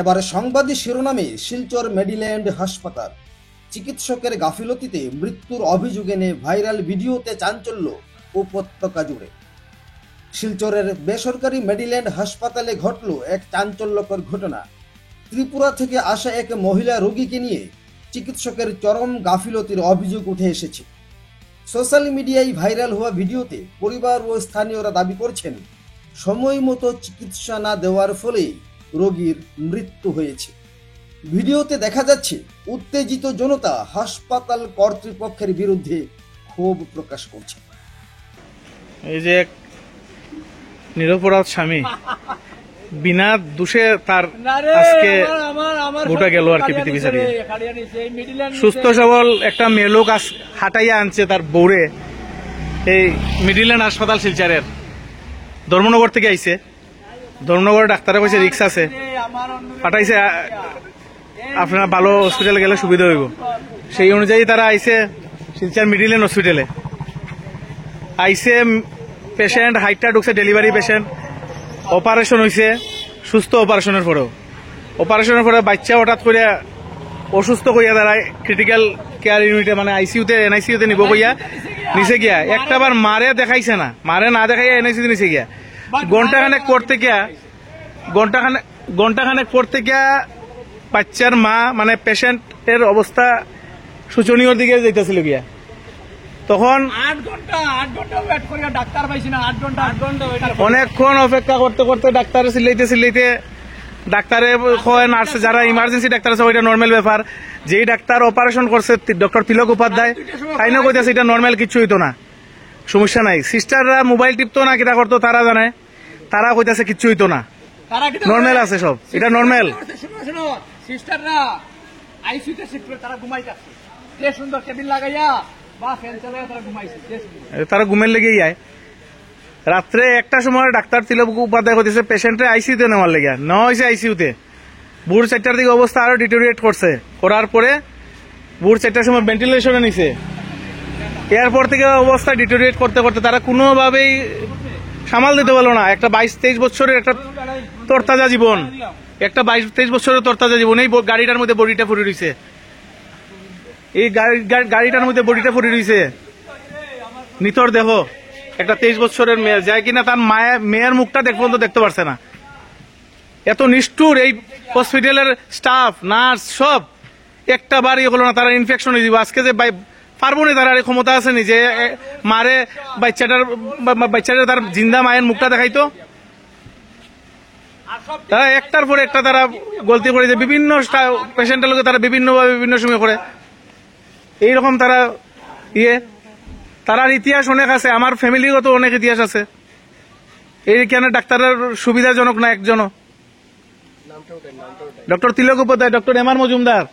এবারে সংবাদী শিরোনামে শিলচর মেডিল্যান্ড হাসপাতাল, চিকিৎসকের গাফিলতিতে মৃত্যুর অভিযোগ এনে ভাইরাল ভিডিওতে চাঞ্চল্য উপত্যকা জুড়ে। শিলচরের বেসরকারি মেডিল্যান্ড হাসপাতালে ঘটল এক চাঞ্চল্যকর ঘটনা। ত্রিপুরা থেকে আসা এক মহিলা রোগীকে নিয়ে চিকিৎসকের চরম গাফিলতির অভিযোগ উঠে এসেছে। সোশ্যাল মিডিয়ায় ভাইরাল হওয়া ভিডিওতে পরিবার ও স্থানীয়রা দাবি করছেন, সময় মতো চিকিৎসা না দেওয়ার ফলে রোগীর মৃত্যু হয়েছে। ভিডিওতে দেখা যাচ্ছে উত্তেজিত জনতা হাসপাতাল কর্তৃপক্ষের বিরুদ্ধে ক্ষোভ প্রকাশ করছে। এই যে এক নিরপরাধ স্বামী বিনা দোষে তার আজকে গোটা গেল আর কি পৃথিবী ছাড়িয়ে। সুস্থ সবল একটা মেয়ে লোক হাঁটাইয়া আনছে তার বউরে এই মিডিল্যান্ড হাসপাতাল শিলচরের। ধর্মনগর থেকে আইছে, ধর্মনগরের ডাক্তারে কইছে রিক্স আছে, পাঠাইছে আপনারা ভালো হসপিটালে গেলে সুবিধা হইব। সেই অনুযায়ী তারা আইছে শিলচর মিডিল্যান্ড হসপিটালে। আইছে পেশেন্ট হাইটটা ঢুকছে, ডেলিভারি পেশেন্ট। অপারেশন হয়েছে, সুস্থ অপারেশনের পরেও। অপারেশনের পরে বাচ্চা হঠাৎ করে অসুস্থ কইয়া দাঁড়ায় ক্রিটিক্যাল কেয়ার ইউনিটে, মানে আইসিউতে এনআইসিউতে নিব কইয়া নিচে গিয়া একটাবার মারে দেখাইছে না, মারে না দেখাইয়া এনআইসিউতে নিচে গিয়া ঘন্টাখানেক পড়তে গিয়া বাচ্চার মা মানে পেশেন্টের অবস্থা শোচনীয় দিকে যাইতেছিল গিয়া। তখন 8 ঘন্টা ওয়েট করিয়া ডাক্তার পাইছি না। 8 ঘন্টা অনেকক্ষণ অপেক্ষা করতে করতে ডাক্তার চিল্লাইতে ডাক্তারে কয় নার্স যারা ইমার্জেন্সি ডাক্তার আছে ওইটা নর্মাল ব্যাপার। যেই ডাক্তার অপারেশন করছে ডক্টর তিলক উপাধ্যায়, তাই না কইতেছে এটা নর্মাল কিছু হইতো না, সমস্যা নাই। সিস্টাররা মোবাইল টিপতো না, কিটা করতো তারা জানে, তারা কইতেছে কিচ্ছু হইতো না, নর্মাল আছে সব, এটা নর্মাল। সিস্টাররা আইসিইউতে শিফট করে তারা ঘুমাইতেছে, যে সুন্দর কেবিন লাগাইয়া বা ফ্যান চালাইয়া তারা ঘুমাইছে, তারা ঘুমের লেগেই যায়। রাত্রে একটা সময় ডাক্তার তিলক উপাধ্যায় কইতেছে পেশেন্টে আইসিইউতে নেওয়ার লেগে, নেওয়া হয়েছে আইসিইউতে। ভোর 4টার দিকে অবস্থা আরো ডিটোরিয়েট করছে, করার পরে ভোর 4টার সময় ভেন্টিলেশনে নিছে। এরপর থেকে অবস্থা ডিটোরিয়েট করতে করতে তারা কোনোভাবেই সামাল দিতে পারলো না। একটা 22-23 বছরের একটা তরতাজা জীবন, একটা 22-23 বছরের তরতাজা জীবন এই গাড়িটার মধ্যে বডিটা পড়ে রয়েছে, এই গাড়িটার মধ্যে বডিটা পড়ে রয়েছে, নিতর দেহ একটা 23 বছরের মেয়ে, যায় কিনা তার মেয়ের মুখটা দেখতে পারছে না। এত নিষ্ঠুর এই হসপিটালের স্টাফ নার্স সব একটা বার ইয়ে করলো না, তারা ইনফেকশন হয়ে দিব। আজকে যে পারবো না, তারা ক্ষমতা আছে নি যে মারে বাচ্চাটার তার জিন্দা মায়ের মুখটা দেখাইতো। তারা একটার পরে একটা তারা গলতি করে যে বিভিন্ন পেশেন্টের লোক তারা বিভিন্নভাবে বিভিন্ন সময় করে এইরকম তারা তারার ইতিহাস অনেক আছে, আমার ফ্যামিলিগত অনেক ইতিহাস আছে। এইখানে ডাক্তারের সুবিধাজনক না একজনও। ডক্টর তিলক উপাধ্যায়, ডক্টর এমআর মজুমদার,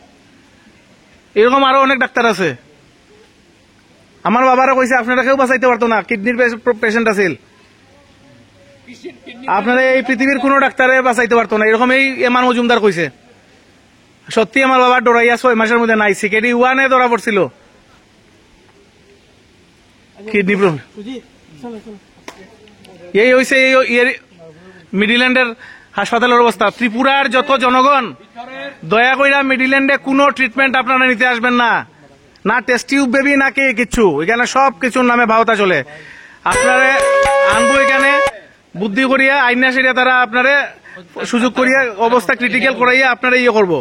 এরকম আরো অনেক ডাক্তার আছে। আমার বাবারা কইছে আপনারা কেউ বাঁচাইতে পারতো না, কিডনির পেশেন্ট আছিল, আপনারা এই পৃথিবীর কোন ডাক্তারে বাঁচাইতে পারতো না, এরকম এই এমআর মজুমদার কইছে। সত্যি আমার বাবা ডরাইয়া 6 মাসের মধ্যে নাই, সিকেডি 1-এ ধরা পড়ছিল কিডনি প্রবলেম। এই হয়েছে মিডিল্যান্ডের হাসপাতালের অবস্থা। ত্রিপুরার যত জনগণ দয়া কইরা মিডিল্যান্ডে কোনো ট্রিটমেন্ট আপনারা নিতে আসবেন না, না টেস্ট টিউব বেবি না কে কিচ্ছু, এখানে সব কিছুর নামে ভাওতা চলে। আপনারা আনবো এখানে বুদ্ধি করিয়া আইনা সেরিয়া তারা আপনারে সুযোগ করিয়া অবস্থা ক্রিটিক্যাল করাইয়া আপনারা ইয়ে করবো,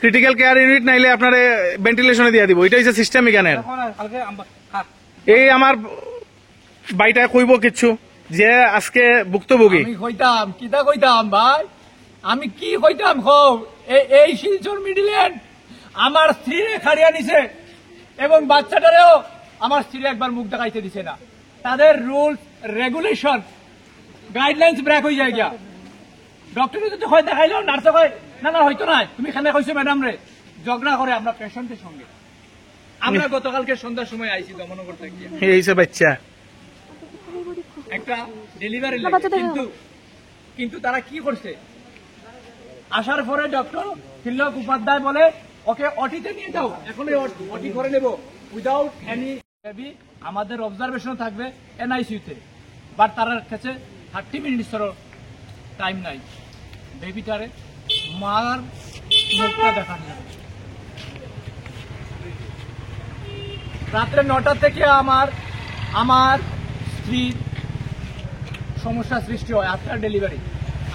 ক্রিটিক্যাল কেয়ার ইউনিট নাইলে আপনারা ভেন্টিলেশনে দিয়ে দিব। এটা হচ্ছে সিস্টেম এখানে। এই আমার বাইটা কইব কিছু যে আজকে ভুক্তভোগী কইতাম ভাই, আমি কি কইতাম এই শিলচর মিডিল্যান্ড আমার স্ত্রীরে খাড়িয়া নিছে এবং বাচ্চাটারেও আমার স্ত্রী একবার মুখ দেখাইতে দিছে না। তাদের রুলস রেগুলেশন গাইডলাইন্স ব্রেক হয়ে যায় গিয়া। ডক্টর যদি হয় দেখাইলো, নার্স হয় না হয়তো না, তুমি খানে কইছো ম্যাডাম রে, ঝগড়া করে আমরা পেশেন্টের সঙ্গে। আমরা গতকালকে সন্ধ্যার সময় আইছি দমনগর থেকে, এইসব বাচ্চা একটা ডেলিভারি, কিন্তু তারা কি করছে, আসার পরে ডক্টর তিলক উপাধ্যায় বলে ওকে অটিতে নিয়ে যাও, এখন অটি করে নেব উইদাউট এনি বেবি, আমাদের অবজারভেশন থাকবে এনআইসিউতে, বাট তার কাছে 30 মিনিটসেরও টাইম নাই। বেবিটারে মার মুখটা দেখার জন্য। রাত্রে 9টা থেকে আমার স্ত্রীর সমস্যা সৃষ্টি হয় আফটার ডেলিভারি।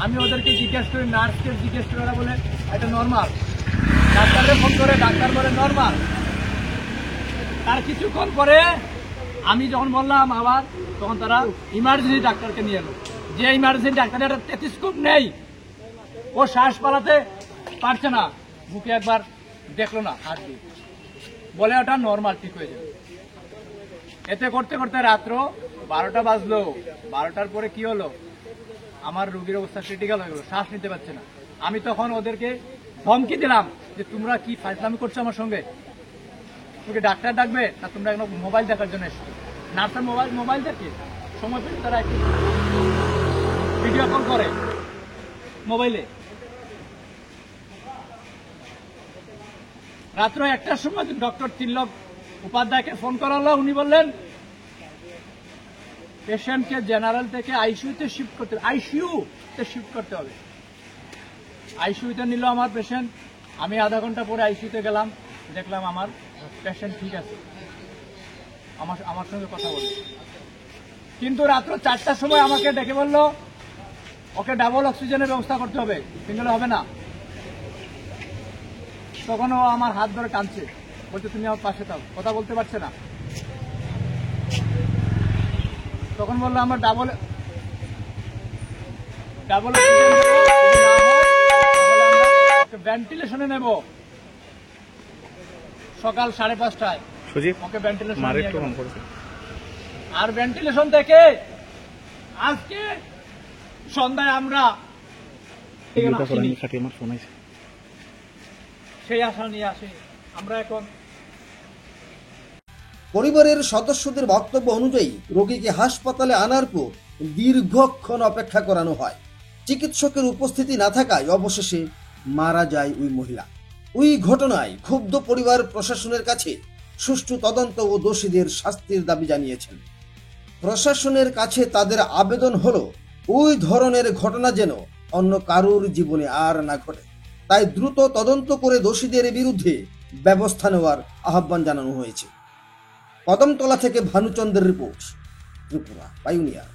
আমি ওদেরকে জিজ্ঞেস করি, নার্সকে জিজ্ঞেস করে, ওরা বলে এটা নর্মাল। ডাক্তারের ফোন করে, ডাক্তার বলে নর্মাল। তার কিছুক্ষণ পরে আমি যখন বললাম আবার, তখন তারা ইমার্জেন্সি ডাক্তারকে নিয়ে এলো। যে ইমার্জেন্সি ডাক্তারের একটা টেলিস্কোপ নেই, ও শ্বাস পালাতে পারছে না, বুকে একবার দেখলো না, হাত দিয়ে বলে ওটা নর্মাল, ঠিক হয়ে যাবে। এতে করতে করতে রাত্র 12টা বাজলো। 12টার পরে কি হলো, আমার রোগীর অবস্থা ক্রিটিক্যাল হয়ে গেল, শ্বাস নিতে পারছে না। আমি তখন ওদেরকে ধমকি দিলাম যে তোমরা কি ফাইজলামি করছো আমার সঙ্গে, তোকে ডাক্তার ডাকবে না তোমরা এখন মোবাইল দেখার জন্য এসছো। নার্সের মোবাইল দেখে সময় পেলে তারা একটু ভিডিও কল করে মোবাইলে। রাত্র 1টার সময় ডক্টর তিলক উপাধ্যায়কে ফোন করা হলো। উনি বললেন পেশেন্টকে জেনারেল থেকে আইসিইউতে শিফট করতে হবে। আইসিইউতে নিল আমার পেশেন্ট। আমি আধা ঘন্টা পরে আইসিইউতে গেলাম, দেখলাম আমার পেশেন্ট ঠিক আছে, আমার সঙ্গে কথা বলল। কিন্তু রাত্র 4টার সময় আমাকে ডেকে বলল ওকে ডাবল অক্সিজেনের ব্যবস্থা করতে হবে, সিঙ্গেলে হবে না। তখন ও আমার হাত ধরে কাঁদছে, বলছে তুমি আমার পাশে থাকো, কথা বলতে পারছে না। তখন বললো আমরা ডাবল ভেন্টিলেশনে নেব সকাল 5:30টায়। ওকে ভেন্টিলেশন, আর ভেন্টিলেশন থেকে আজকে সন্ধ্যায় আমরা সেই আশা নিয়ে আসি। আমরা এখন পরিবারের সদস্যদের বক্তব্য অনুযায়ী রোগীকে হাসপাতালে আনার পর দীর্ঘক্ষণ অপেক্ষা করানো হয়। চিকিৎসকের উপস্থিতি না থাকায় অবশেষে মারা যায় ওই মহিলা। ওই ঘটনায় ক্ষুব্ধ পরিবার প্রশাসনের কাছে সুষ্ঠু তদন্ত ও দোষীদের শাস্তির দাবি জানিয়েছেন। প্রশাসনের কাছে তাদের আবেদন হলো ওই ধরনের ঘটনা যেন অন্য কারোর জীবনে আর না ঘটে। তাই দ্রুত তদন্ত করে দোষীদের বিরুদ্ধে ব্যবস্থা নেওয়ার আহ্বান জানানো হয়েছে। কদমতলা থেকে ভানুচন্দ্রের রিপোর্ট, ত্রিপুরা পাইওনিয়ার।